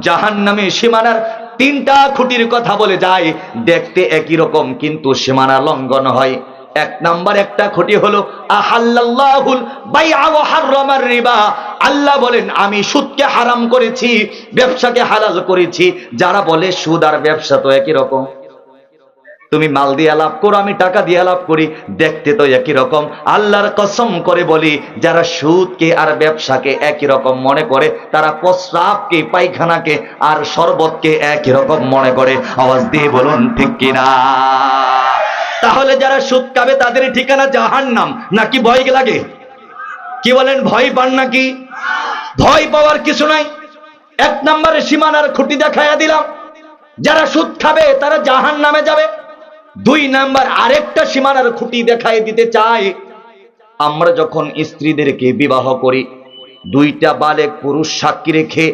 জাহান্নামে সীমানার তিনটা খুঁটির কথা বলে যায়, দেখতে একই রকম কিন্তু সীমানা লঙ্ঘন হয়। এক নাম্বার একটা খুঁটি হলো আহাল্লাল্লাহুল বাইআ ওয়া হাররামার রিবা। আল্লাহ বলেন আমি সুদকে হারাম করেছি, ব্যবসাকে হালাল করেছি। যারা বলে সুদ আর ব্যবসা তো একই রকম, তুমি মাল দিয়ে লাভ করো, আমি টাকা দিয়ে লাভ করি, দেখতে তো একই রকম। আল্লাহর কসম করে বলি, যারা সুদকে আর ব্যবসাকে একই রকম মনে করে, তারা প্রস্রাবকে, পায়খানাকে আর শরবতকে একই রকম মনে করে। আওয়াজ দিয়ে বলুন ঠিক কিনা? তাহলে যারা সুদ খাবে তাদের ঠিকানা জাহান্নাম, নাকি ভয় লাগে? কি বলেন, ভয় পান নাকি? ভয় পাওয়ার কিছু নাই। এক নম্বরে সীমানার খুঁটি দেখাইয়া দিলাম, যারা সুদ খাবে তারা জাহান্নামে যাবে। দুই নাম্বার আরেকটা সীমানার খুঁটি দেখাই দিতে চাই, আমরা যখন স্ত্রীদেরকে বিবাহ করি, দুইটা বালেক পুরুষ সাক্ষী রেখে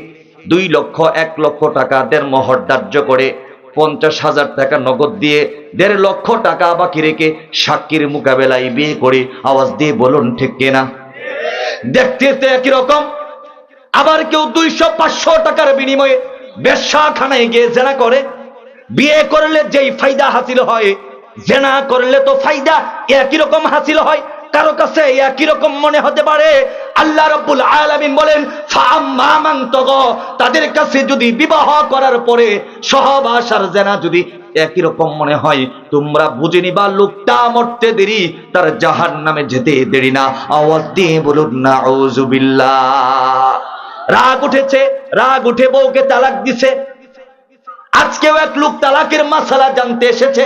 2 লক্ষ 1 লক্ষ টাকা দেড় মোহর ধার্য করে 50,000 টাকা নগদ দিয়ে 1.5 লক্ষ টাকা বাকি রেখে সাক্ষীর মোকাবেলায় বিয়ে করি। আওয়াজ দিয়ে বলুন ঠিক কিনা? দেখতে তো একই রকম। আবার কেউ 200-500 টাকার বিনিময়ে বেশ্যাখানায় গিয়ে জেনা করে। বিয়ে করলে যেই ফায়দা হাসিল হয়, জেনা করলে তো ফায়দা একই রকম হাসিল হয়। কারো কাছে একই রকম মনে হতে পারে। আল্লাহ রাব্বুল আলামিন বলেন ফাআম্মা মান তাগা, তাদের কাছে যদি বিবাহ করার পরে সহবাস আর জেনা যদি একই রকম মনে হয়, তোমরা বুঝে নিবা লোকটা মরতে দেরি, তার জাহান্নামে যেতে দেরি না। আওয়াজ দিয়ে বলুন নাউযুবিল্লাহ। রাগ উঠেছে, রাগ উঠে বউকে তালাক দিছে। আজকেও এক লোক তালাকের মাসালা জানতে এসেছে,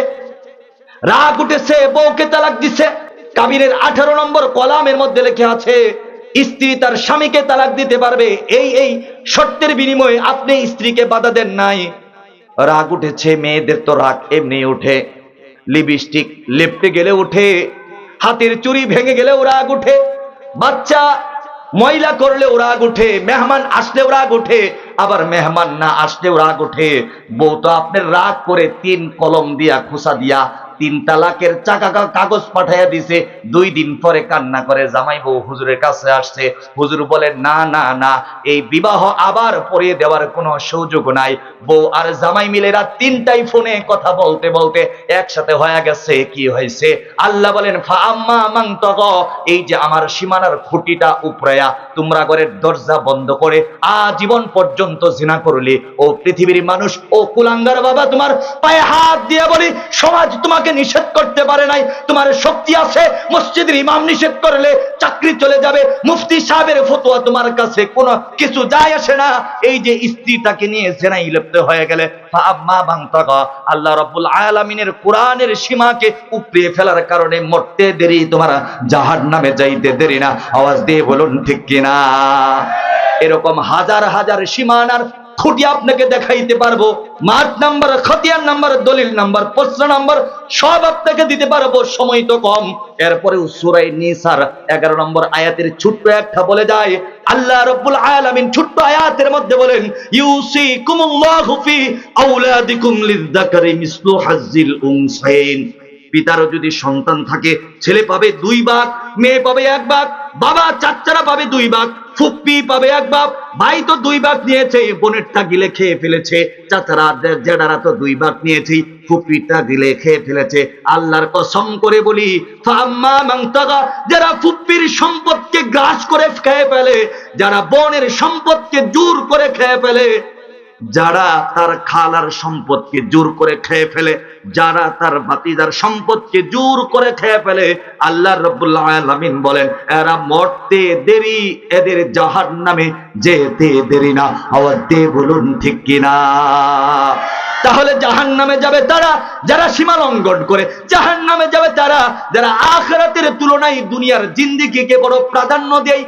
রাগ উঠেছে, বউকে তালাক দিছে। কাবিরের 18 নম্বর কলামের মধ্যে লেখা আছে, স্ত্রী তার স্বামীকে তালাক দিতে পারবে এই শর্তের বিনিময়ে আপনি স্ত্রীকে বাধা দেন নাই। রাগ উঠেছে, মেয়েদের তো রাগ এমনি উঠে, লিপস্টিক লেপটে গেলে উঠে, হাতের চুড়ি ভেঙে গেলেও রাগ উঠে, বাচ্চা ময়লা করলেও রাগ উঠে, মেহমান আসলেও রাগ উঠে, আবার মেহমান না আসলেও রাগ উঠে। বউ তো আপনার রাগ করে 3 কলম দিয়া খোসা দিয়া 3 তালাকের কাগজ পাঠাইয়া দিছে। 2 দিন পরে কান্না করে জামাই বউ হুজুরের কাছে আসছে। হুজুর বলেন না না না, এই বিবাহ আবার পড়িয়ে দেওয়ার কোনো সুযোগ নাই। বউ আর জামাই মিলে রাত 3টায় ফোনে কথা বলতে বলতে একসাথে হয়ে গেছে। কি হয়েছে? আল্লাহ বলেন ফাআম্মা মান তাগা, এই যে আমার সীমানার খুঁটিটা উপরায়া তোমরা ঘরের দরজা বন্ধ করে আজীবন পর্যন্ত জিনা করলে, ও পৃথিবীর মানুষ, ও কুলাঙ্গার বাবা, তোমার পায়ে হাত দিয়ে বলি, সমাজ তোমাকে নিষেধ করতে পারে নাই। তোমার শক্তি আছে, মসজিদের ইমাম নিষেধ করলে চাকরি চলে যাবে, মুফতি সাহেবের ফতোয়া তোমার কাছে কোনো কিছু যায় আসে না। এই যে স্ত্রীটাকে নিয়ে জেনাই লিপ্ত হয়ে গেলে, ফাআম্মা মান তাগা, আল্লাহ রাব্বুল আলামিনের কোরআনের সীমাকে উপড়িয়ে ফেলার কারণে মরতে দেরি, তোমার জাহান্নামে যাইতে দেরি না। আওয়াজ দিয়ে বলুন ঠিক কিনা? এরকম হাজার হাজার সীমানার খুঁটি আপনাকে দেখাইতে পারবো। মাঠ নাম্বার, খতিয়ান নাম্বার, দলিল নাম্বার, প্রশ্ন নাম্বার সব আপনাকে দিতে পারবো, সময় তো কম। এরপরে সূরা নিসার 11 নম্বর আয়াতের ছোট্ট একটা বলে যায়, আল্লাহ রাব্বুল আলামিন ছোট্ট আয়াতের মধ্যে বলেন ইউসিকুমুল্লাহু ফি আওলাদিকুম লিযযাকারি মিসলু হাজ্জিল উনসাইন। পিতারও যদি সন্তান থাকে, ছেলে পাবে 2 ভাগ, মেয়ে পাবে 1 ভাগ, বাবা চাচারা পাবে 2 ভাগ, ফুপ্পি পাবে 1 ভাগ। ভাই তো 2 ভাগ নিয়েছে, বোনেরটা গিলে খেয়ে ফেলেছে, চাচারা জেঠারা তো 2 ভাগ নিয়েছে, ফুপ্পিটা গিলে খেয়ে ফেলেছে। আল্লাহর কসম করে বলি, ফাআম্মা মান তাগা, যারা ফুপ্পির সম্পদকে গ্রাস করে খেয়ে ফেলে, যারা বোনের সম্পদকে জোর করে খেয়ে ফেলে, যারা তার খালার সম্পদকে জোর করে খেয়ে ফেলে, যারা তার ভাতিজার সম্পদকে জোর করে খেয়ে ফেলে, আল্লাহ রাব্বুল আলামিন বলেন এরা মরতে দেরি, এদের জাহান্নামে যেতে দেরি না। আওয়াজ দিয়ে বলুন ঠিক কিনা? তাহলে জাহান্নামে যাবে তারা যারা সীমা লঙ্ঘন করে, জাহান্নামে যাবে তারা যারা আখিরাতের তুলনায় দুনিয়ার জিন্দেগিকে বড় প্রাধান্য দেয়।